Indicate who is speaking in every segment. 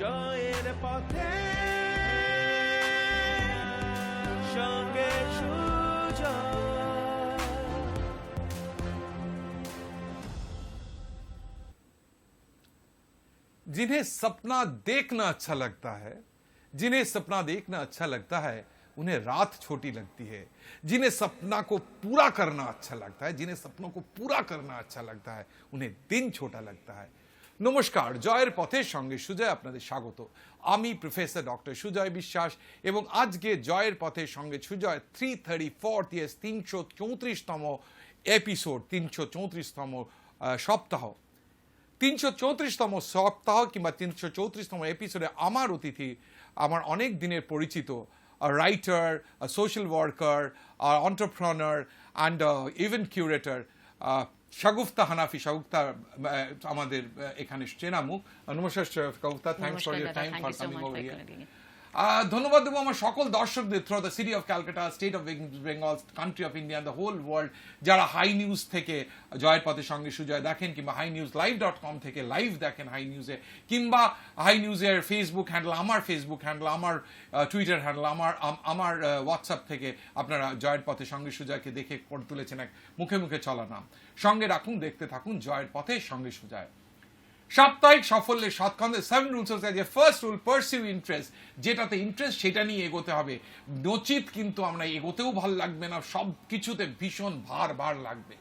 Speaker 1: জয়ের পথে সঙ্গে সুজয়।
Speaker 2: जिन्हें सपना देखना अच्छा लगता है, जिन्हें सपना देखना अच्छा लगता है, उन्हें रात छोटी लगती है। जिन्हें सपना को पूरा करना अच्छा लगता है, जिन्हें सपनों को पूरा करना अच्छा लगता है, उन्हें दिन छोटा लगता है। নমস্কার, জয়ের পথের সঙ্গে সুজয় আপনাদের স্বাগত। আমি প্রফেসর ডক্টর সুজয় বিশ্বাস এবং আজকে জয়ের পথের সঙ্গে সুজয় 334th 334তম এপিসোড, 334তম সপ্তাহ, 334তম সপ্তাহ কিংবা 334তম এপিসোডে আমার অতিথি আমার অনেক দিনের পরিচিত writer, social worker, entrepreneur and event curator Shagufta Hanafi. Shagufta আমাদের এখানে চেনা মুখ। নমস্কার Shagufta, thanks for your time for coming over here. ধন্যবাদ দেবো আমার সকল দর্শকদের through the city of Calcutta, state of Bengal, country of India, the whole world, যারা হাই নিউজ থেকে জয়ের পথের সঙ্গে সুজয় দেখেন কিংবা highnews.live.com থেকে লাইভ দেখেন হাই নিউজে, কিংবা হাই নিউজের ফেসবুক হ্যান্ডেল, আমার ফেসবুক হ্যান্ডেল, আমার টুইটার হ্যান্ডেল, আমার হোয়াটসঅ্যাপ থেকে আপনারা জয়ের পথের সঙ্গে সুজয়কে দেখে করে তুলেছেন এক মুখে মুখে চলা নাম। সঙ্গে রাখুন, দেখতে থাকুন জয়ের পথের সঙ্গে সুজয়। সাপ্তাহিক সাফল্যের 7 rules of success. First rule, pursue interest. যেটাতে ইন্টারেস্ট সেটা নিয়ে এগোতে হবে, নচিত কিন্তু আমরা এগোতেও ভালো লাগবে না, সব কিছুতে ভীষণ ভার লাগবে।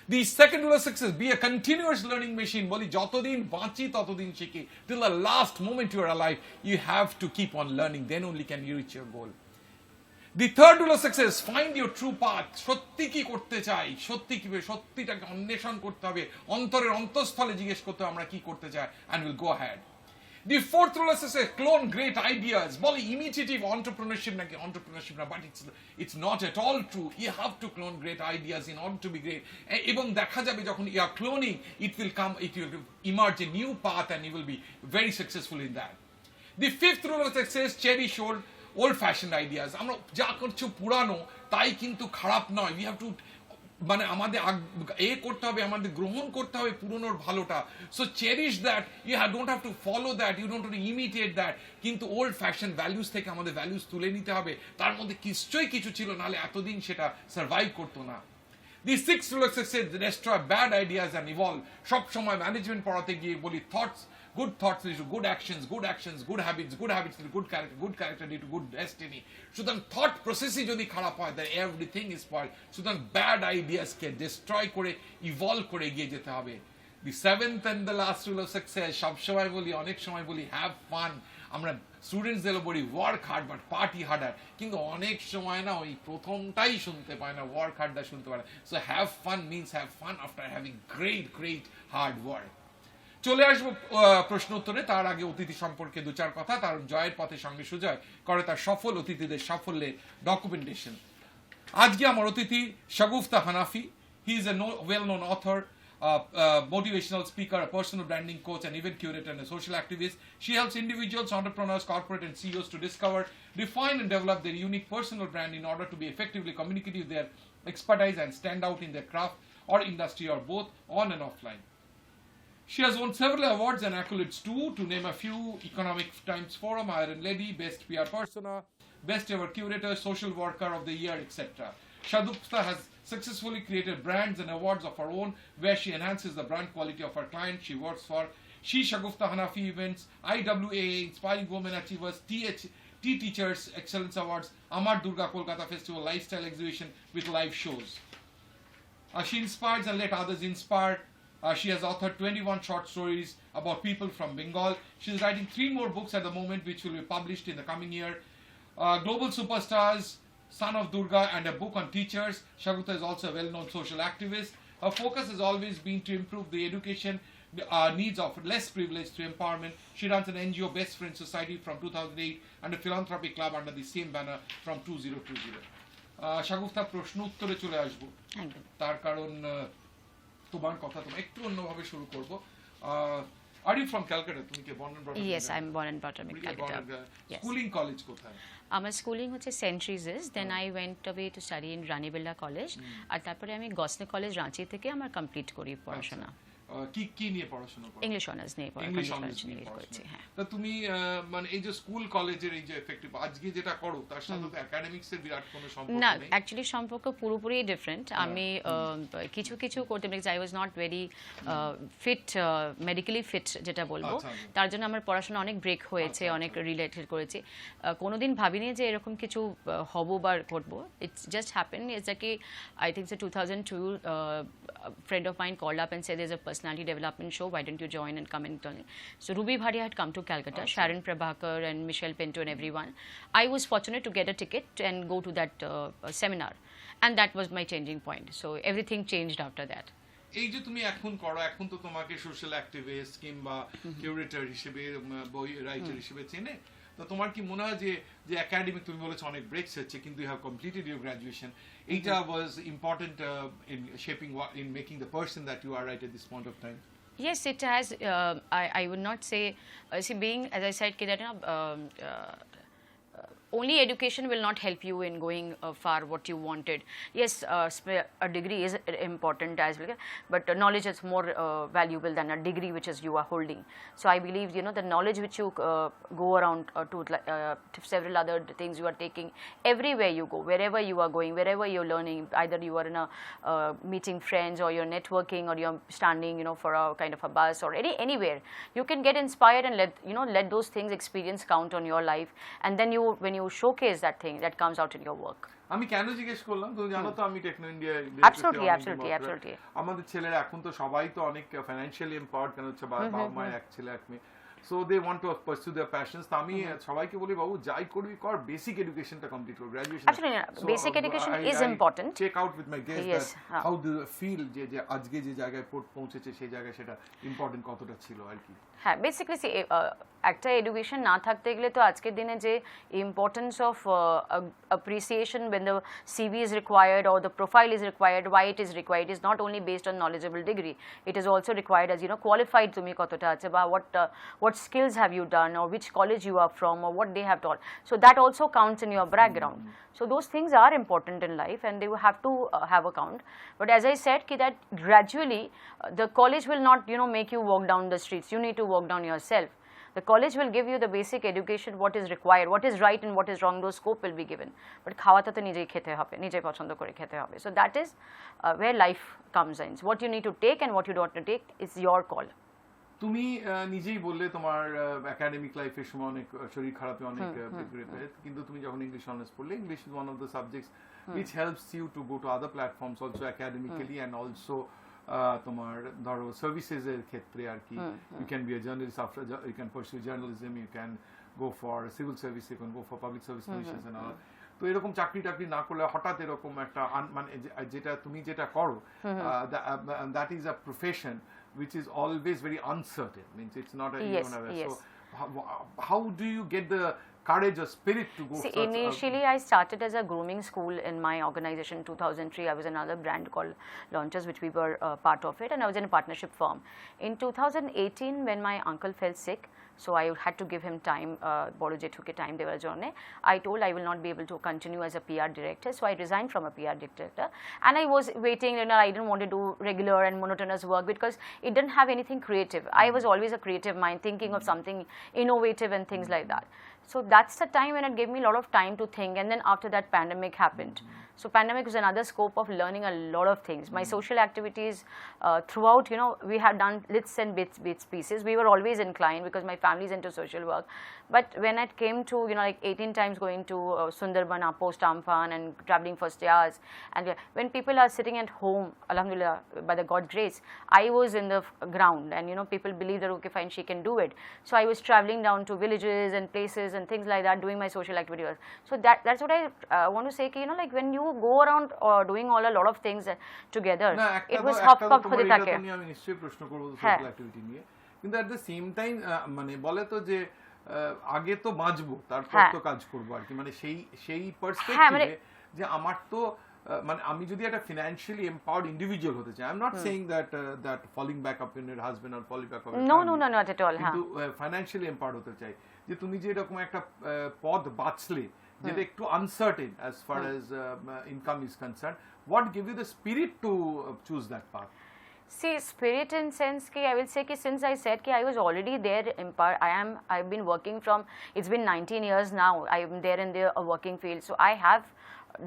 Speaker 2: The second rule of success, be a continuous learning machine. বলি যতদিন বাঁচি ততদিন শিখি, till the last moment you are alive you have to keep on learning, then only can you reach your goal. The third rule of success, find your true path. সত্যি কি করতে চাই, সত্যি কি, সত্যিটাকে অন্বেষণ করতে হবে, অন্তরের অন্তঃস্থলে জিজ্ঞেস করতে হবে আমরা কি করতে চাই, and will go ahead. The fourth rule of success, clone great ideas. বলে ইমিটেটিভ অন্টারপ্রেনারশিপ নাকি, অন্টারপ্রেনারশিপ না, but it's not at all true. You have to clone great ideas in order to be great. এবং দেখা যাবে যখন you are cloning, it will emerge a new path and you will be very successful in that. The fifth rule of success, cherish old fashion ideas. আমরা যা করছি পুরানো তাই কিন্তু খারাপ নয়, উই হ্যাভ টু, মানে আমাদের করতে হবে, আমাদের গ্রহণ করতে হবে পুরনোর ভালোটা। So cherish that, you don't have to follow that, you don't have to imitate that, কিন্তু ওল্ড ফ্যাশন ভ্যালুস থেকে আমাদের ভ্যালুস তুলে নিতে হবে। তার মধ্যে নিশ্চয়ই কিছু ছিল, নাহলে এতদিন সেটা সার্ভাইভ করতো না। The sixth rule of success, destroy bad ideas and evolve. সব সময় ম্যানেজমেন্ট পড়াতে গিয়ে বলি good thoughts lead to good actions, good habits lead to good character lead to good destiny. সুতরাং থট প্রসেসই যদি খারাপ হয়, then everything is spoiled. সুতরাং ব্যাড আইডিয়াসকে ডিস্ট্রয় করে ইভলভ করে এগিয়ে যেতে হবে। The seventh and the last rule of success, সবসময় বলি, অনেক সময় বলি, হ্যাভ ফান। আমরা স্টুডেন্টসদেরও বলি work hard but party harder, কিন্তু অনেক সময় না ওই প্রথমটাই শুনতে পায় না, ওয়ার্ক হার্ডটা শুনতে পারে। So have fun means have fun after having great hard work. চলে আসবো প্রশ্ন উত্তরে, তার আগে অতিথি সম্পর্কে দু চার কথা। তার জয়ের পথের সঙ্গে সুজয় করে তার সফল অতিথিদের সাফল্যের ডকুমেন্টেশন। আজকে আমার অতিথি Shagufta Hanafi. He is a well known author, motivational speaker, a personal branding coach, an event curator, and a social activist. She helps individuals, entrepreneurs, corporate, and CEOs to discover, define, and develop their unique personal brand in order to be effectively communicative with their expertise and stand out in their craft or industry, or both on and offline. She has won several awards and accolades too, to name a few: Economic Times Forum, Iron Lady, Best PR Persona, Best Ever Curator, Social Worker of the Year, etc. Shagufta has successfully created brands and awards of her own, where she enhances the brand quality of her clients she works for. Shagufta Hanaphie Events, IWAA, Inspiring Women Achievers, T Teachers Excellence Awards, Amar Durga Kolkata Festival Lifestyle Exhibition with live shows. She inspires and let others inspire. She has authored 21 short stories about people from Bengal. She is writing 3 more books at the moment, which will be published in the coming year. Global Superstars, Son of Durga, and a book on teachers. Shagufta is also a well-known social activist. Her focus has always been to improve the education needs of less privileged through empowerment. She runs an NGO, Best Friends Society, from 2008, and a philanthropy club under the same banner from 2020. Shagufta, প্রশ্ন উত্তরে চলে আসবো, তার কারণ তোমার কথা তোমার একটু অন্যভাবে শুরু করব। Are you from Calcutta? তুমি কি born and brought up?
Speaker 3: Yes, I'm born and brought up in Calcutta. Yes.
Speaker 2: Schooling college কোথায়?
Speaker 3: আমার স্কুলিং হচ্ছে সেন্ট ট্রিজেস, then I went away to study in Ranibela college, আর তারপরে আমি গসনে কলেজ রাঁচি থেকে আমার কমপ্লিট করি পড়াশোনা।
Speaker 2: কি নিয়ে পড়াশোনা করো?
Speaker 3: ইংলিশ অনার্স নিয়ে
Speaker 2: ইংলিশ অনার্স নিয়ে
Speaker 3: করেছি। হ্যাঁ,
Speaker 2: তা তুমি মানে এই যে স্কুল কলেজের এই যে এফেক্টিভ আজকে যেটা করো তার সাথে তো একাডেমিক্স এর বিরাট কোনো সম্পর্ক
Speaker 3: না,
Speaker 2: নেই?
Speaker 3: অ্যাকচুয়ালি সম্পর্ক পুরোপুরি ডিফারেন্ট। আমি কিছু কিছু করতে পারি, I was not very fit, medically fit যেটা বলবো, তার জন্য আমার পড়াশোনা অনেক ব্রেক হয়েছে, অনেক রিলেটেড করেছি। কোনোদিন ভাবিনি যে এরকম কিছু হব বা করবো। ইটস জাস্ট হ্যাপেন ইজ কি I think so 2002 a friend of mine called up and said there's a personality development show, why don't you join and come and join. So Ruby Bhatia had come to Calcutta, Sharon Prabhakar and Michelle Pinto and everyone. I was fortunate to get a ticket and go to that seminar, and that was my changing point. So everything changed after that.
Speaker 2: এই যে তুমি এখন করো, এখন তো তোমাকে social activist কিংবা curator হিসেবে, বই রাইটার হিসেবে চেনে, তো তোমার কি মনে হয় যে একাডেমিক তুমি বলেছো অনেক ব্রেকস হচ্ছে, কিন্তু you have completed your graduation, এইটা was important in shaping in making the person that you are right at this point of time?
Speaker 3: Yes, it has. I would not say, see, being, as I said, that only education will not help you in going far what you wanted. Yes, a degree is important as well, but knowledge is more valuable than a degree which is you are holding. So I believe, you know, the knowledge which you go around to several other things you are taking everywhere you go, wherever you are going, wherever you're learning, either you are in a meeting friends, or you're networking, or you're standing, you know, for a kind of a bus, or anywhere, you can get inspired and let those things experience count on your life, and then when you showcase that thing, that comes out in your work.
Speaker 2: আমি কেন জিজ্ঞেস করলাম, তুমি জানো তো আমি techno India,
Speaker 3: absolutely
Speaker 2: আমাদের ছেলেরা এখন তো সবাই তো অনেক ফাইন্যান্সিয়ালি এম্পাওয়ার্ড, কেন হচ্ছে বাবা মায়ের এক ছেলে এক মেয়ে, so they want to pursue their passions. তো আমি সবাইকে বলি, বাবু যাই করবি কর, বেসিক এডুকেশনটা কমপ্লিট কর, graduation.
Speaker 3: Absolutely, basic education is important.
Speaker 2: Check out with my guest that how do you feel যে আজকে যে জায়গায় পৌঁছেছে সেই জায়গায় সেটা ইম্পর্টেন্ট কতটা ছিল আর কি।
Speaker 3: হ্যাঁ, বেসিক্যালি একটা এডুকেশন না থাকতে গেলে তো আজকের দিনে যে importance of appreciation when the CV is required or the profile is required, why it is required is not only based on knowledgeable degree, it is also required as, you know, qualified তুমি কতটা আছে, বা what skills have you done, or which college you are from, or what they have taught. So that also counts in your background. So those things are important in life, and they will have to have a count. But as I said, that gradually the college will not, you know, make you walk down the streets. You need to walk down yourself. The college will give you the basic education, what is required, what is right and what is wrong, those scope will be given. But খাওয়াটা তো নিজেই খেতে হবে, নিজে পছন্দ করে খেতে হবে. So that is where life comes in. What you need to take and what you don't need to take is your call.
Speaker 2: তুমি নিজেই বললে তোমার একাডেমিক লাইফের সময় অনেক শরীর খারাপে অনেক কিন্তু তুমি যখন ইংলিশ অনার্স পড়লে, English is one of the subjects which helps you to go to other platforms also academically and also তোমার ধরো সার্ভিসেস এর ক্ষেত্রে আর কি, you can be a journalist, after you can pursue journalism, you can go for civil service, you can go for public service commissions and all. তো এরকম চাকরি না করলে হঠাৎ এরকম একটা মানে যেটা তুমি যেটা করো, that is a profession which is always very uncertain, means it's not a
Speaker 3: yes.
Speaker 2: So how do you get the courage or spirit to go?
Speaker 3: See, initially I started as a grooming school in my organization. 2003 I was another brand called Launches, which we were part of it, and I was in a partnership firm. In 2018 when my uncle fell sick, so I had to give him time, boro je thuke time debar jonne, I told I will not be able to continue as a PR director, so I resigned from a PR director, and I was waiting, you know, I didn't want to do regular and monotonous work because it didn't have anything creative. I was always a creative mind, thinking of something innovative and things like that. So that's the time when it gave me a lot of time to think, and then after that pandemic happened. So pandemic was another scope of learning a lot of things. My social activities throughout, you know, we had done bits and bits pieces. We were always inclined because my family's into social work. But when it came to, you know, like 18 times going to Sundarban, post Amphan, and traveling for stairs, and when people are sitting at home, alhamdulillah, by the God grace, I was in the ground, and you know, people believe that okay fine, she can do it. So I was traveling down to villages and places and things like that, doing my social activities. So that's what I want to say, you know, like when you go around doing a lot of things together, it was hop khode থাকে।
Speaker 2: আমি নিশ্চয়ই প্রশ্ন করব social activity নিয়ে, কিন্তু at the same time মানে বলে তো যে আগে তো বাঁচবো তারপর তো কাজ করব আর কি, মানে সেই পার্সপেক্টিভে যে আমার তো মানে আমি যদি একটা ফিনান্সিয়ালি এম্পাওয়ার্ড ইন্ডিভিজুয়াল হতে চাই, I am not saying that falling back up in your husband or falling back up,
Speaker 3: no not at all,
Speaker 2: কিন্তু ফাইনান্সিয়ালি এম্পাওয়ার্ড হতে চাই, যে তুমি যে এরকম একটা পথ বাছলে যেটা একটু uncertain as far as income is concerned, what give you the spirit to choose that path?
Speaker 3: See, spirit in sense ki I will say ki since I said ki I was already there I've been working from, it's been 19 years now, I'm there in the working field, so I have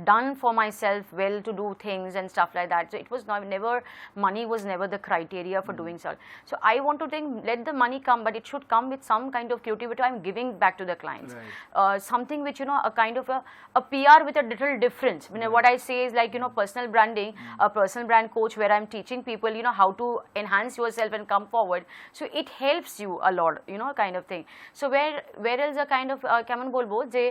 Speaker 3: done for myself well to do things and stuff like that. So it was never, money was never the criteria for doing so. So I want to think, let the money come, but it should come with some kind of creativity I'm giving back to the clients.
Speaker 2: Right.
Speaker 3: Something which, a kind of a PR with a little difference. What I say is like, personal branding, a personal brand coach where I'm teaching people, how to enhance yourself and come forward. So it helps you a lot, kind of thing. So where else a kind of, কেমন বলবো যে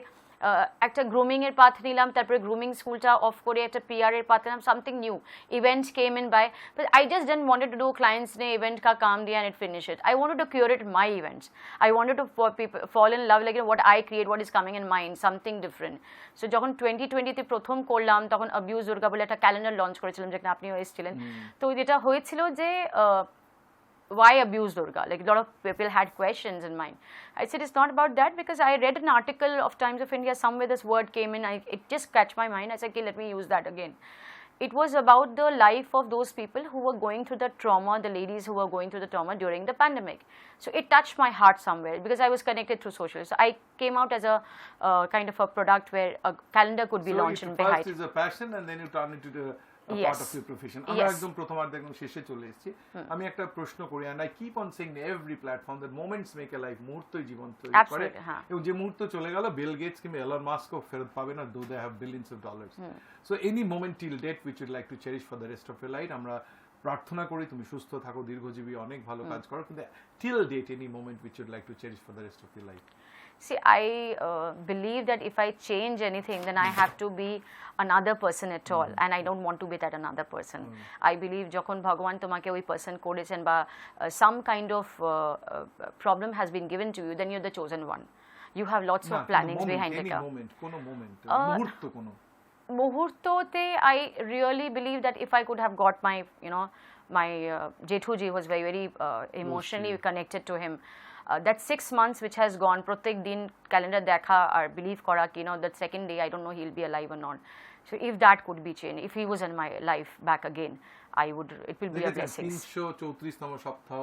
Speaker 3: একটা grooming এর path নিলাম, তারপরে grooming স্কুলটা of করে একটা পিআর এর পাথ নিলাম, something new events came in by, but I just didn't wanted to do clients ने इवेंट का काम दिया and it finish it. I wanted to curate my events. I wanted to fall in love like what I create, what is coming in mind, something different. So যখন 2020 তে প্রথম করলাম তখন abuse Durga বলে একটা ক্যালেন্ডার লঞ্চ করেছিলাম, যেখানে আপনিও এসেছিলেন. তো যেটা হয়েছিল যে why abuse Durga? Like a lot of people had questions in mind. I said it's not about that, because I read an article of Times of India somewhere this word came in, it just catch my mind. I said, okay, let me use that again. It was about the life of those people who were going through the trauma, the ladies who were going through the trauma during the pandemic. So it touched my heart somewhere because I was connected through social. So I came out as a kind of a product where a calendar could be launched in behind.
Speaker 2: So first is a passion and then you turn it into a part of your profession. আমরা একদম প্রথমার্ধে একদম শেষে চলে এসেছি. আমি একটা প্রশ্ন করি, and I keep on saying every platform that moments make a life, মুহূর্তই জীবন তৈরি করে, এবং যে মুহূর্ত চলে গেল বিল গেটস কিংবা এলন মাস্কও ফেরত পাবে না, though they have billions of dollars. So any moment till date which you'd like to cherish for the rest of your life, আমরা প্রার্থনা করি তুমি সুস্থ থাকো, দীর্ঘজীবী, অনেক ভালো কাজ করো, কিন্তু till date any moment which you'd like to cherish for the rest of your life.
Speaker 3: See, I believe that if I change anything, then I have to be another person at all, and I don't want to be that another person. I believe যখন ভগবান তোমাকে ওই person করেছেন বা some kind of problem has been given to you, then you're the chosen one. You have lots of plannings behind it.
Speaker 2: Any moment, কোনো moment, মুহূর্ত কোনো
Speaker 3: মুহূর্ততে I really believe that if I could have got my, my Jethuji was very emotionally connected to him. That 6 months which has gone, প্রত্যেক দিন calendar দেখা আর believe করা কি that second day I don't know he'll be alive or not. So if that could be changed, if he was in my life back again, it will be a blessing.
Speaker 2: 334তম সপ্তাহ,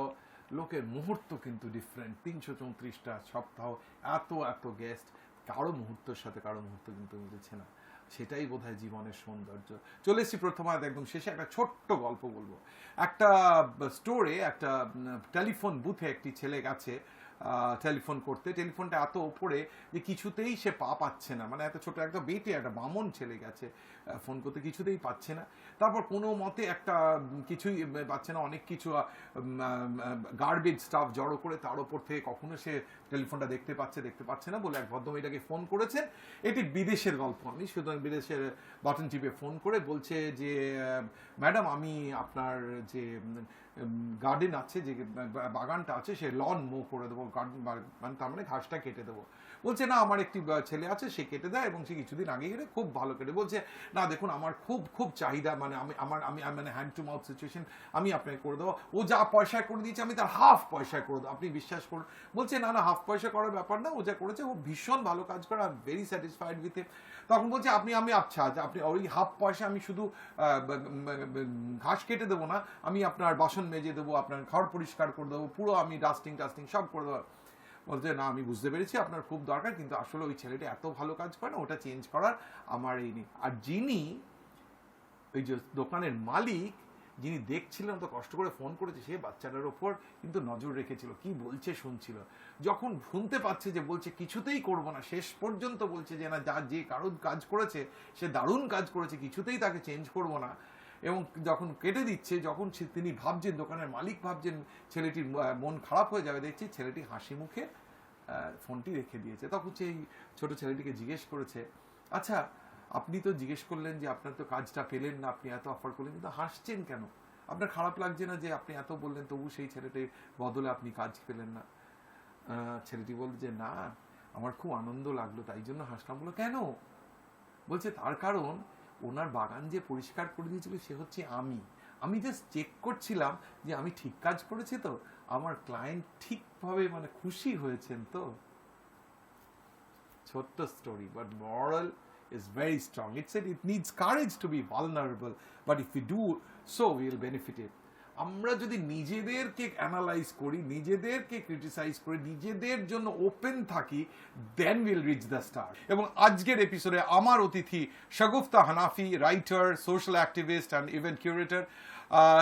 Speaker 2: লোকের মুহূর্ত কিন্তু different, 334টা সপ্তাহ, এত guest, কারো মুহূর্তের সাথে কারো মুহূর্ত কিন্তু মিলছে না। সেটাই বোধহয় জীবনের সৌন্দর্য। চলে এসেছি প্রথমার্ধ একদম শেষে, একটা ছোট্ট গল্প বলবো। একটা স্টোরে একটা টেলিফোন বুথে একটি ছেলে গেছে টেলিফোন করতে, টেলিফোনটা এত ওপরে যে কিছুতেই সে পাচ্ছে না, মানে এত ছোট একটা বেটে একটা বামন ছেলে গেছে ফোন করতে, কিছুতেই পাচ্ছে না। তারপর কোনো মতে একটা কিছুই পাচ্ছে না, অনেক কিছু গার্বেজ স্টাফ জড়ো করে তার ওপর থেকে কখনো সে টেলিফোনটা দেখতে পাচ্ছে না বলে এক ভদ্রমহিলাকে ফোন করেছেন। এটি বিদেশের গল্প, আমি সুতরাং বিদেশের বাটন টিপে ফোন করে বলছে যে ম্যাডাম আমি আপনার যে গার্ডেন আছে, যে বাগানটা আছে, সে লন মো করে দেবো, গার্ডেন তার মানে ঘাসটা কেটে দেবো। বলছে না আমার একটি ছেলে আছে সে কেটে দেয় এবং সে কিছুদিন আগে গেলে খুব ভালো কেটে। বলছে না দেখুন আমার খুব চাহিদা, মানে আমি মানে হ্যান্ড টু মাউথ সিচুয়েশন, আমি আপনাকে করে দেবো, ও যা পয়সায় করে দিয়েছে আমি তার হাফ পয়সায় করে দেবো, আপনি বিশ্বাস করুন। বলছে না হাফ পয়সা করার ব্যাপার না, ও যা করেছে ও ভীষণ ভালো কাজ করে, I am very satisfied with it. তখন বলছে আমি আচ্ছা আপনি ওই হাফ পয়সা আমি শুধু ঘাস কেটে দেবো না, আমি আপনার বাসন মেজে দেবো, আপনার ঘর পরিষ্কার করে দেবো, পুরো আমি ডাস্টিং সব করে দেবো। বলছে না আমি বুঝতে পেরেছি আপনার খুব দরকার, কিন্তু আসলে ওই ছেলেটা এত ভালো কাজ করে না, ওটা চেঞ্জ করার আমার এই নেই। আর যিনি ওই যে দোকানের মালিক, যিনি দেখছিলেন তো কষ্ট করে ফোন করেছে, সে বাচ্চাটার ওপর কিন্তু নজর রেখেছিল, কি বলছে শুনছিল। যখন শুনতে পাচ্ছে যে বলছে কিছুতেই করবো না, শেষ পর্যন্ত বলছে যে না যে কারণ কাজ করেছে সে দারুণ কাজ করেছে, কিছুতেই তাকে চেঞ্জ করবো না, এবং যখন কেটে দিচ্ছে, যখন তিনি ভাবছেন, দোকানের মালিক ভাবছেন ছেলেটির মন খারাপ হয়ে যাবে, দেখছি ছেলেটি হাসি মুখে ফোনটি রেখে দিয়েছে। তখন সেই ছোট ছেলেটিকে জিজ্ঞেস করেছে, আচ্ছা আপনি তো জিজ্ঞেস করলেন যে আপনার তো কাজটা পেলেন না, আপনি এত অফার করলেন, কিন্তু হাসছেন কেন? আপনার খারাপ লাগছে না যে আপনি এত বললেন তবু সেই ছেলেটির বদলে আপনি কাজ পেলেন না? ছেলেটি বলল যে না আমার খুব আনন্দ লাগলো তাই জন্য হাসলাম। বলো কেন? বলছে তার কারণ ওনার বাগান যে পরিষ্কার করে দিয়েছিল সে হচ্ছে আমি জাস্ট চেক করছিলাম যে আমি ঠিক কাজ করেছি তো, আমার ক্লায়েন্ট ঠিকভাবে মানে খুশি হয়েছেন তো। ছোট্ট story, but moral is very strong. It said it needs courage to be vulnerable, but if we do so, we will benefit it. আমরা যদি নিজেদেরকে অ্যানালাইজ করি, নিজেদেরকে ক্রিটিসাইজ করি, নিজেদের জন্য ওপেন থাকি, then will reach the star. এবং আজকের এপিসোডে আমার অতিথি Shagufta Hanafi, writer, social activist and event curator.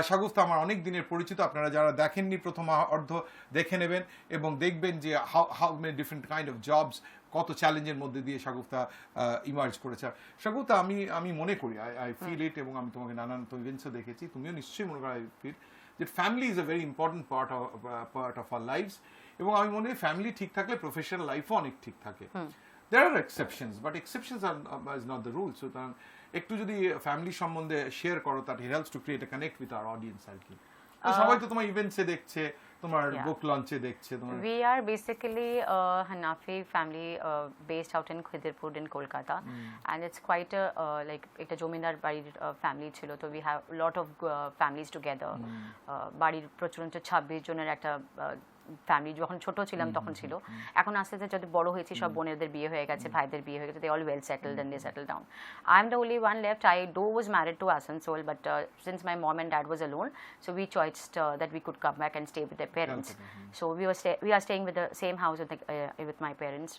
Speaker 2: Shagufta আমার অনেক দিনের পরিচিত, আপনারা যারা দেখেননি প্রথম অর্ধ দেখে নেবেন এবং দেখবেন যে how many different kind of jobs, কত চ্যালেঞ্জের মধ্যে দিয়ে শাগুফতা ইমার্জ করেছে। শাগুফতা, আমি মনে করি, আই ফিল ইট, এবং আমি তোমাকে নানান ইভেন্টসও দেখেছি, তুমিও নিশ্চয়ই মনে করো, আই ফিল যে family is a very important part of our lives, এবং আমি মনে করি ফ্যামিলি ঠিক থাকলে প্রফেশনাল লাইফও অনেক ঠিক থাকে। There are exceptions, but exceptions is not the rule. সুতরাং একটু যদি ফ্যামিলি সম্বন্ধে শেয়ার করো, that it helps to create a connect with our audience আর কি। সবাই তো তোমার ইভেন্টসে দেখছে, তোমার বুক লঞ্চে দেখছে।
Speaker 3: We are basically a Hanaphie family based out in Khidirpur in Kolkata, and it's quite a like একটা জমিদার বাড়ির family ছিল, তো we have a lot of families together. বাড়ির প্রচুর 26 জনের একটা ফ্যামিলি যখন ছোট ছিলাম তখন ছিল। এখন আস্তে আস্তে যত বড় হয়েছি সব বোনেদের বিয়ে হয়ে গেছে, ভাইদের বিয়ে হয়ে গেছে, they all well settled and they settled down. I'm the only one left. I was married to Asansol, but since my mom and dad was alone, so we choiced that we could come back and stay with their parents. So we are staying with the same house with my parents,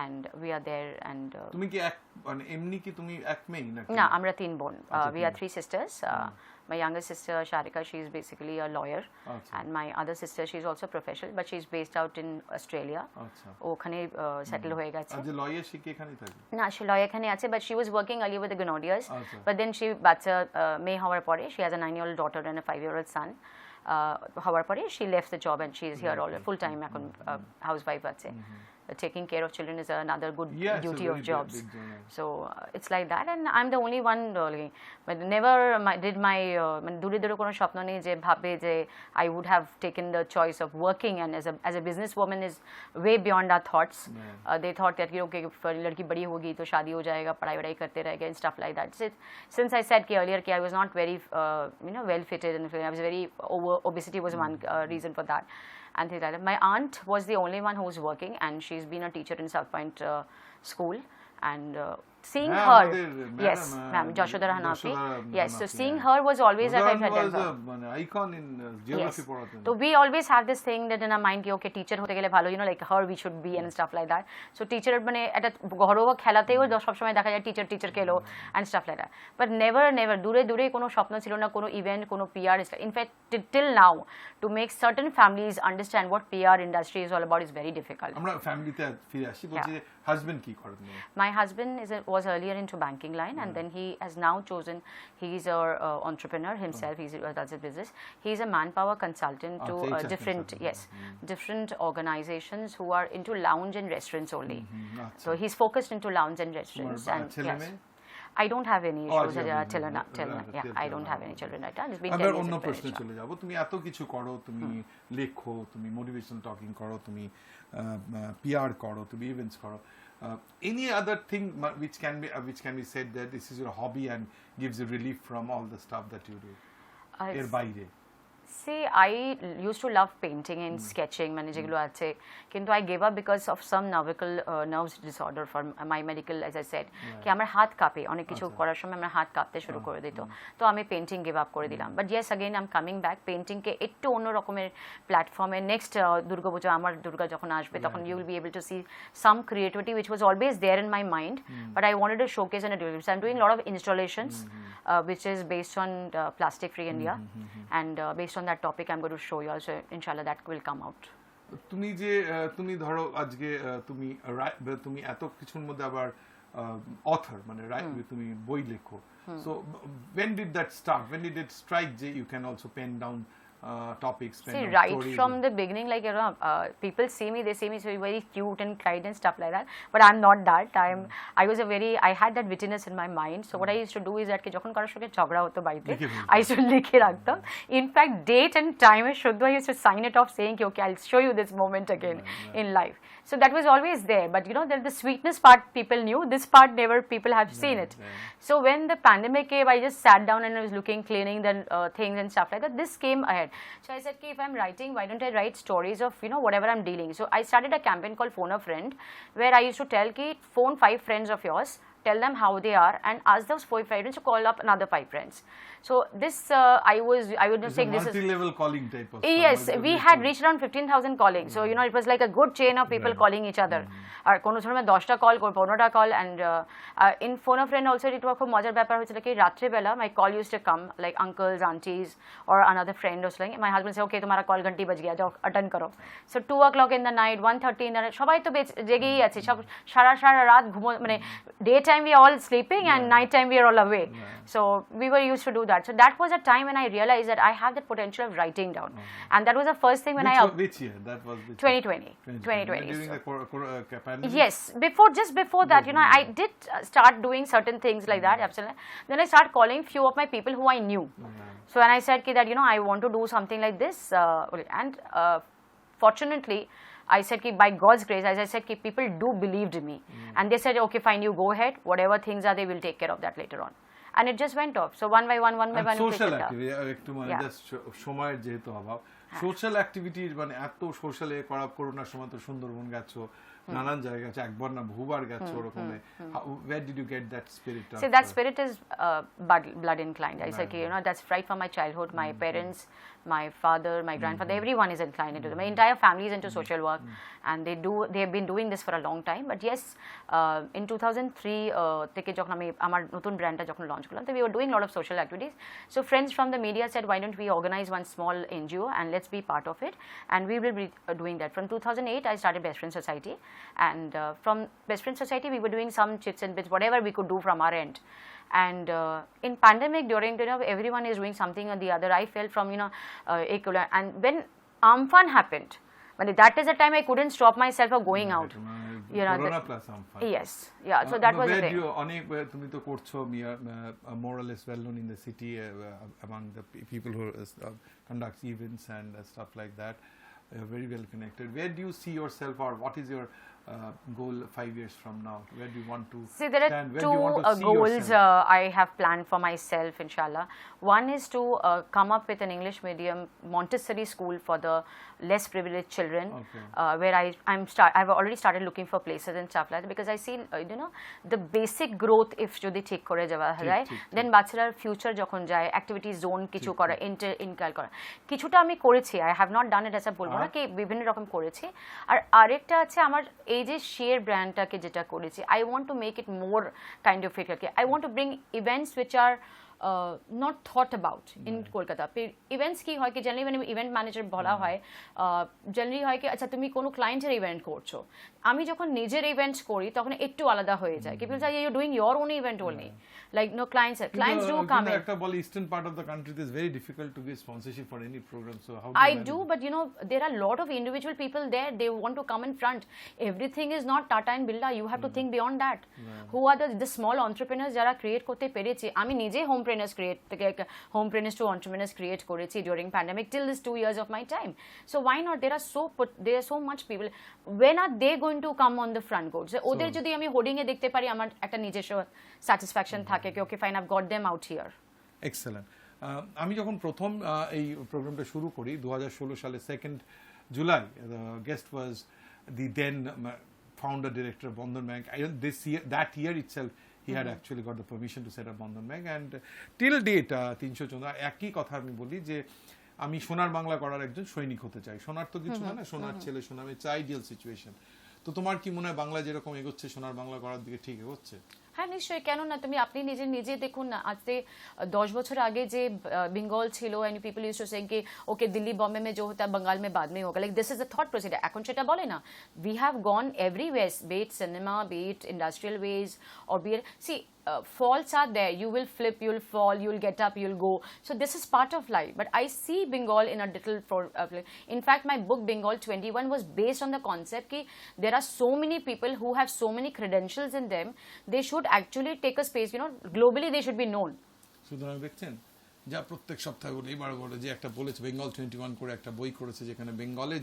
Speaker 3: and we are there. And
Speaker 2: তুমি কি এক মানে এমনি কি তুমি এক মেয়ে নাকি?
Speaker 3: না, আমরা তিন বোন। We are three sisters. My younger sister Sharika, she is basically a lawyer, and my other sister, she is also professional, but she is based out in Australia. ওখানে সেটেল হয়ে গেছে।
Speaker 2: আজ লয়ার শিখে এখানেই থাকে?
Speaker 3: না, সে লয়ার এখানে আছে, but she was working earlier with the Grenadiers, but then she বাচ্চা মেয়ে হওয়ার পরে, she has a 9-year-old daughter and a 5-year-old son. হওয়ার পরে she left the job and she is here all full time এখন housewife আছে। Taking care of children is another good duty of jobs. So it's like that, and I'm the only one but never did my dure dure kono স্বপ্ন নেই যে ভাবে যে I would have taken the choice of working, and as a businesswoman is way beyond our thoughts. They thought that okay, ladki badi hogi to shaadi ho jayega, padhai wadai karte rahega and stuff like that. Since I said earlier I was not very well fitted, and I was very obesity was one reason for that. And things like that. My aunt was the only one who was working, and she's been a teacher in South Point School, and seeing her, yes, ma'am, Shagufta Hanaphie, yes, so seeing her was always like I felt
Speaker 2: an icon in geography পড়াতেন।
Speaker 3: So we always have this thing that in our mind ki okay, teacher hote gele bhalo, like her we should be and stuff like that. So teacher মানে একটা ঘরোয়া খেলাতেও সব সময় দেখা যায় teacher খেলো and stuff like that, but never দূরে কোনো স্বপ্ন ছিল না, কোনো ইভেন্ট, কোনো PR। In fact, till now, to make certain families understand what PR industry is all about is very difficult.
Speaker 2: আমরা ফ্যামিলিতে ফিরে আসি, বলছি হাজবেন্ড কি করেন?
Speaker 3: My husband was earlier into banking line, and then he has now chosen, he's a entrepreneur himself. He does a business. He's a manpower consultant to different organizations who are into lounge and restaurants only. So he's focused into lounge and restaurants. And yes, I don't have any issues till now. I don't have any children right now. It's been 10 years.
Speaker 2: অন্য প্রশ্নে চলে যাব। তুমি এত কিছু করো, তুমি লেখো, তুমি মোটিভেশনাল টকিং করো, তুমি PR করো, তুমি ইভেন্টস করো। Any other thing which can be said that this is your hobby and gives you relief from all the stuff that you do? এর বাইরে
Speaker 3: See, I used to love painting and sketching, মানে যেগুলো আছে, কিন্তু I gave up because of some nerves disorder for my medical, as I said, কি আমার হাত কাঁপে, অনেক কিছু করার সময় আমার হাত কাঁপতে শুরু করে দিত, তো আমি পেন্টিং গিভ আপ করে দিলাম। But yes, again I'm coming back, painting কে একটু অন্য রকমের প্ল্যাটফর্মে নেক্সট দুর্গাপূজা, আমার দুর্গা যখন আসবে তখন you will be able to see some creativity which was always there in my mind, but I wanted to showcase and do it. So I'm doing a lot of installations which is based on plastic free India, and based on that topic I'm going to show you also, inshallah that will come out.
Speaker 2: তুমি ধরো আজকে তুমি এত কিছুর মধ্যে আবার author মানে তুমি বই লেখো, so when did that start? When did it strike that you can also pen down topics?
Speaker 3: See, right from the beginning, like people see me, they see me so very cute and kind and stuff like that, but I'm not that. I had that wittiness in my mind, so what I used to do is that যখন কারোর সঙ্গে ঝগড়া হতো বাড়িতে, I used to লিখে রাখতাম। In fact, date and time I used to sign it off saying okay, I'll show you this moment again in life. So that was always there, but the sweetness part people knew, this part never people have seen it. So when the pandemic came, I just sat down and I was cleaning the things and stuff like that. This came ahead. So I said, okay, if I'm writing, why don't I write stories of whatever I'm dealing. So I started a campaign called Phone a Friend, where I used to tell phone 5 friends of yours, tell them how they are, and ask those 4 friends to call up another 5 friends. So this I would not say this is
Speaker 2: multi-level calling type of
Speaker 3: yes,
Speaker 2: stuff,
Speaker 3: we had reached around 15,000 calling. So, it was like a good chain of people calling each other. আর কোনো সময় 10টা call 15টা call and in phone a friend also it was খুব মজার ব্যাপার হয়েছিল কি রাত্রিবেলা my call used to come like uncles, aunties or another friend was like my husband say okay তোমার কল ঘন্টি বাজ গিয়া যাও অ্যাটেন্ড করো so 2 o'clock in the night 1:30 in the night সবাই তো জেগেই আছে সব সারা রাত ঘুমো মানে day time we are all sleeping and night time we are all awake. So we were used to do that. So that was a time when I realized that I have the potential of writing down. And that was the first thing when
Speaker 2: which year? That was
Speaker 3: 2020.
Speaker 2: 2020. During the pandemic?
Speaker 3: Yes, just before that, I did start doing certain things like that, absolutely. Then I started calling few of my people who I knew. So when I said that, I want to do something like this, and fortunately, I said by God's grace, as I said, people do believed me. And they said, okay, fine, you go ahead. Whatever things are, they will take care of that later on. And it just went off. So one by one.
Speaker 2: Social activity, একটু মানে just সময়ের যেহেতু অভাব social অ্যাক্টিভিটির মানে এত সোশ্যালে করোনার সময় তো সুন্দরবন গেছো নানান জায়গায় গেছো একবার না বহুবার গেছো ওরকম where did you get that spirit?
Speaker 3: See, that spirit is blood inclined. I said, that's right from my childhood. My parents, my father, my grandfather, everyone is inclined into it. My entire family is into social work, and they have been doing this for a long time. But yes, in 2003 থেকে যখন আমি আমার নতুন ব্র্যান্ডটা যখন launch করলাম, we were doing a lot of social activities. So friends from the media said, why don't we organize one small NGO and let's be part of it, and we will be doing that. From 2008, I started Best Friend Society, and from Best Friend Society, we were doing some chits and bits, whatever we could do from our end. And in pandemic, during everyone is doing something or the other. I felt from and when Amphan happened, when that is the time I couldn't stop myself of going out.
Speaker 2: Corona plus Amphan.
Speaker 3: Yes, yeah. So that was the thing.
Speaker 2: অনেক তুমি তো করছো more or less well known in the city among the people who conduct events and stuff like that. Very well connected. Where do you see yourself, or what is your goal 5 years from now? Where do you want to
Speaker 3: see? There are two goals I have planned for myself, inshallah. One is to come up with an English medium Montessori school for the less privileged children, where I've already started looking for places and stuff like that, because I see the basic growth if jodi ঠিক করে যাওয়া যায়, then বাচ্চার future যখন যায় activity zone কিছু করা ইনকাল করা কিছুটা আমি করেছি. I have not done it as a বলবো না কি বিভিন্ন রকম করেছি. আর আরেকটা আছে আমার এই যে শেয়ার ব্র্যান্ডটাকে যেটা করেছি, I want to make it more kind of it. I want to bring events which are not thought about in Kolkata. Events কি হয় কি generally when event manager বলা হয় generally হয় কি আচ্ছা তুমি কোনো ক্লায়েন্টের ইভেন্ট করছো, আমি যখন নিজের ইভেন্টস করি তখন একটু আলাদা হয়ে যায়. People say you're doing your own event only, like no clients do come in.
Speaker 2: একটা বল eastern part of the country it is very difficult to give sponsorship for any program, so how
Speaker 3: I do, but there are a lot of individual people there, they want to come in front. Everything is not Tata and Birla, you have to think beyond that. Who are the small entrepreneurs যারা create করতে পেরেছে? আমি নিজে হোমপ্রেনার্স two entrepreneurs create করেছি during pandemic till this 2 years of my time. So why not? There are so much people. When are they going to come on the front court? So ওদের যদি আমি hoarding এ দেখতে পারি আমার একটা নিজস্ব satisfaction থাকে কি okay fine I've got them out here.
Speaker 2: Excellent. আমি যখন প্রথম এই প্রোগ্রামটা শুরু করি 2016 সালে 2nd July, the guest was the then founder director of Bandhan Bank. That year itself he had actually got the permission to set up Bandhan Bank, and till date 314 একই কথা আমি বলি যে আমি সোনার বাংলা করার একজন সৈনিক হতে চাই. সোনার তো কিছু না, সোনার ছেলে সোনার মেয়ে, আইডিয়াল সিচুয়েশন. তো তোমার কি মনে হয় বাংলা যেরকম এগোচ্ছে সোনার বাংলা করার দিকে ঠিক এগোচ্ছে?
Speaker 3: হ্যাঁ নিশ্চয়ই, কেন না? তুমি আপনি নিজে দেখুন না, আজ 10 বছর আগে যে বেঙ্গল ছিল and people use to say कि ओके दिल्ली बॉम्बे में जो होता है बंगाल में बाद में होगा, like this is a thought procedure. এখন সেটা বলে না. We have gone everywhere, be it cinema, be it industrial ways, or be it faults are there. You will flip, you will fall, you will get up, you will go. So this is part of life. But I see Bengal in a little in fact my book Bengal 21 was based on the concept that there are so many people who have so many credentials in them, they should actually take a space, globally they should be known.
Speaker 2: সুতরাং দেখছেন যা প্রত্যেক সপ্তাহে বলে এবার বলে যে একটা বলেছে বেঙ্গল 21 করে একটা বই করেছে যেখানে বেঙ্গলের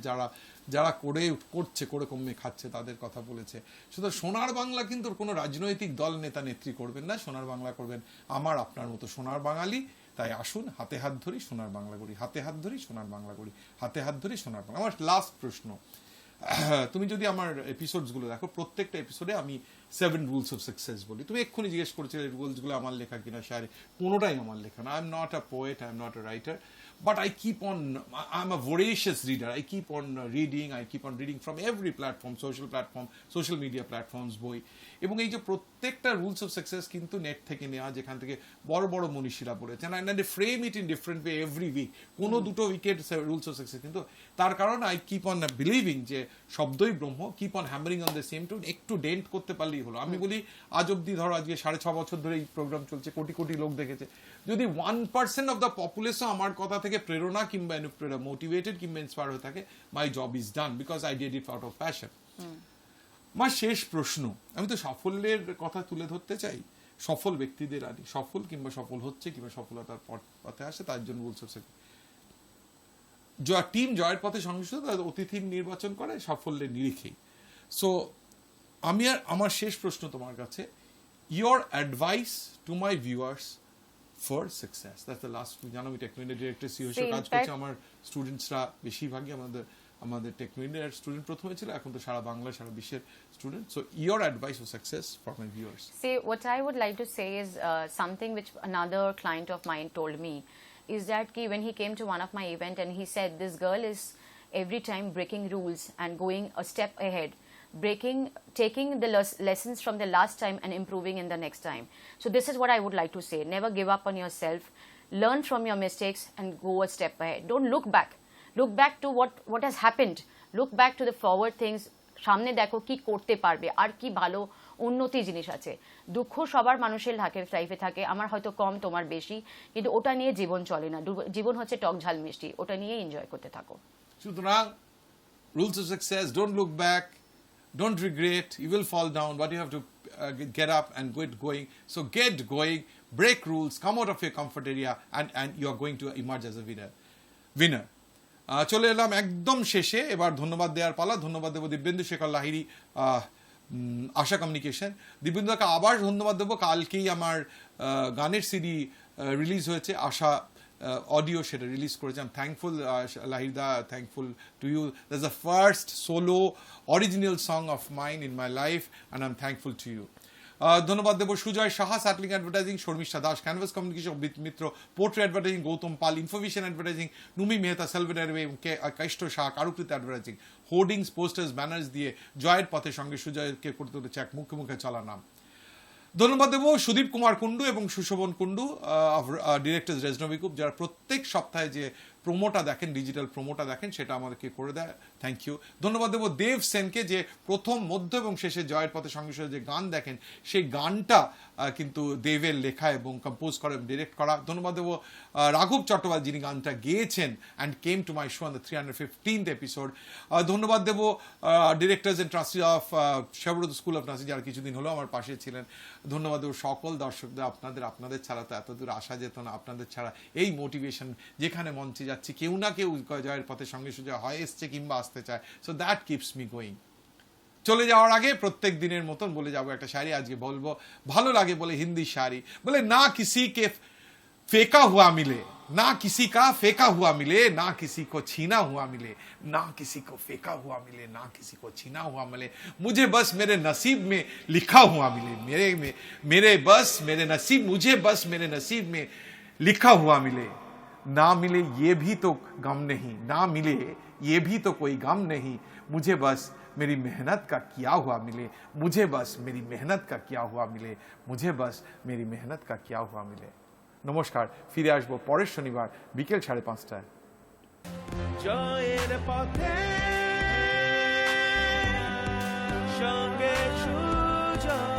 Speaker 2: যারা করে কমে খাচ্ছে তাদের কথা বলেছে. সুতরাং সোনার বাংলা কিন্তু কোনো রাজনৈতিক দল নেতা নেত্রী করবেন না, সোনার বাংলা করবেন আমার আপনার মতো সোনার বাঙালি. তাই আসুন হাতে হাত ধরি সোনার বাংলা করি, হাতে হাত ধরি সোনার বাংলা করি, হাতে হাত ধরি সোনার বাংলা. আমার লাস্ট প্রশ্ন, তুমি যদি আমার এপিসোডসগুলো দেখো, প্রত্যেকটা এপিসোডে আমি 7 রুলস অফ সাকসেস বলি। তুমি এক্ষুনি জিজ্ঞেস করেছিলে রুলসগুলো আমার লেখা কিনা, শায়রি, কোনোটাই আমার লেখা না। I am not a poet, I am not a writer, but I keep on, I'm a voracious reader. I keep on reading from every platform, social media platforms, বই। এবং এই যে প্রত্যেকটা রুলস অফ সাকসেস কিন্তু net থেকে নেওয়া, যেখান থেকে বড় বড় মনীষীরা বলেছেন, and they frame it in different way every week। কোনো দুটো উইকেট রুলস অফ সাকসেস, কিন্তু তার কারণ আই কিপ অন বিলিভিং যে শব্দই Brahma, keep on hammering on the same tune, একটু ডেন্ট করতে পারলেই হলো। আমি বলি আজ অব্দি, ধরো আজকে 6.5 বছর ধরে এই প্রোগ্রাম চলছে, কোটি কোটি লোক দেখেছে, যদি 1% অফ দ্য পপুলেশন আমার কথা থেকে প্রেরণা কিংবা মোটিভেটেড কিংবা ইন্সপায়ার হয়ে থাকে, my job is done, because I did it out of passion. আমার শেষ প্রশ্ন, আমি তো সাফল্যের কথা তুলে ধরতে চাই, সফল ব্যক্তিদের আনি, সফল কিংবা সফল হচ্ছে কিংবা সফলতার পথে আসে, তার জন্য রুলস অফ সাকসেস। টিম জয়ের পথে সংশ্লিষ্ট তাদের অতিথির নির্বাচন করে সাফল্যের নিরিখেই। সো আমার শেষ প্রশ্ন তোমার কাছে, your advice to my viewers for success, that's the last. জানো আমি টেকনোলজি ডিরেক্টর সিও হিসেবে কাজ করছি, আমার স্টুডেন্টসরা বেশিরভাগই আমাদের টেকনোলজির স্টুডেন্ট প্রথমে ছিল, এখন তো সারা বাংলা সারা বিশ্বের student. So your advice for success for my viewers.
Speaker 3: See, what I would like to say is something which another client of mine told me, is that when he came to one of my event and he said this girl is every time breaking rules and going a step ahead, taking the lessons from the last time and improving in the next time. So this is what I would like to say: never give up on yourself, learn from your mistakes and go a step ahead. Don't look back to what has happened, look back to the forward things. সামনে দেখো কি করতে পারবে, আর কি ভালো উন্নতি জিনিস আছে। দুঃখ সবার মানুষের লাইফে থাকে, আমার হয়তো কম, তোমার বেশি, কিন্তু ওটা নিয়ে জীবন চলে না। জীবন হচ্ছে টক ঝাল মিষ্টি, ওটা নিয়ে এনজয় করতে থাকো।
Speaker 2: সুতরাং rules of success, don't look back, don't regret, you will fall down, but you have to get up and get going. So get going, break rules, come out of your comfort area, and you are going to emerge as a winner. চলে এলাম একদম শেষে, এবার ধন্যবাদ দেওয়ার পালা। ধন্যবাদ দেবো দিব্যেন্দু শেখর লাহিড়ী, আশা কমিউনিকেশন। দিব্যেন্দুকে আবার ধন্যবাদ দেবো, কালকেই আমার গানের সিডি রিলিজ হয়েছে, আশা অডিও, সেটা রিলিজ করেছে। I am thankful Lahiri, thankful to you. That's the first solo original song of mine in my life, and I am thankful to you. ধন্যবাদ দেবো সুজয় সাহা, স্যাটলিং advertising, Sharmistha Das, canvas communication, Amit Mitra, portray advertising, Gautam Pal, information advertising, নুমি মেহতা, সেলভেডারওয়ে এবং কৈষ্ঠ Shah, কারুকৃত advertising, হোর্ডিংস, posters, banners দিয়ে জয়ের পথের সঙ্গে সুজয়কে করতে হচ্ছে এক মুখে মুখে চলা নাম। ধন্যবাদ দেবো সুদীপ কুমার কুন্ডু এবং সুশোভন কুন্ডু, ডিরেক্টর্স রেজনবি গ্রুপ, যারা প্রত্যেক সপ্তাহে যে প্রোমোটা দেখেন, ডিজিটাল প্রোমোটা দেখেন, সেটা আমাদেরকে করে দেয়, থ্যাংক ইউ। ধন্যবাদ দেবো দেব সেনকে, যে প্রথম, মধ্য এবং শেষে জয়ের পথে সঙ্গে সঙ্গে যে গান দেখেন, সেই গানটা কিন্তু দেবের লেখা এবং কম্পোজ করে, ডিরেক্ট করা। ধন্যবাদ দেবো রাঘব চট্টোপাধ্যায়, যিনি গানটা গেয়েছেন and came to my show on the 315th episode. ধন্যবাদ দেবো ডিরেক্টর্স অ্যান্ড ট্রাস্টি অফ শেভরদ স্কুল অফ নার্সিং, যারা কিছুদিন হলো আমার পাশে ছিলেন। ধন্যবাদ দেবো সকল দর্শকদের, আপনাদের ছাড়া তো এত দূর আসা যেত না, আপনাদের ছাড়া এই মোটিভেশন, যেখানে মঞ্চে যাচ্ছি কেউ না কেউ জয়ের পথে সঙ্গে সঙ্গে হয় এসছে কিংবা আসতে চায়, so that keeps me going. চলে যাওয়ার আগে প্রত্যেক দিনের মতন বলে যাবো একটা শায়রি। আজকে বলবো, ভালো লাগে বলে হিন্দি শায়রি, বলে না কিসি কে फेंका हुआ मिले, ना किसी का फेंका हुआ मिले, ना किसी को छीना हुआ मिले, ना किसी को फेंका हुआ मिले, ना किसी को छीना हुआ मिले, मुझे बस मेरे नसीब में लिखा हुआ मिले, मेरे नसीब, मुझे बस मेरे नसीब में लिखा हुआ मिले। ना मिले ये भी तो गम नहीं, ना मिले ये भी तो कोई गम नहीं, मुझे बस मेरी मेहनत का किया हुआ मिले, मुझे बस मेरी मेहनत का किया हुआ मिले, मुझे बस मेरी मेहनत का किया हुआ मिले। নমস্কার, ফিরে আসবো পরের শনিবার বিকেল 5:30টায়।
Speaker 1: জয়ের পথে সঙ্গে সুজয়।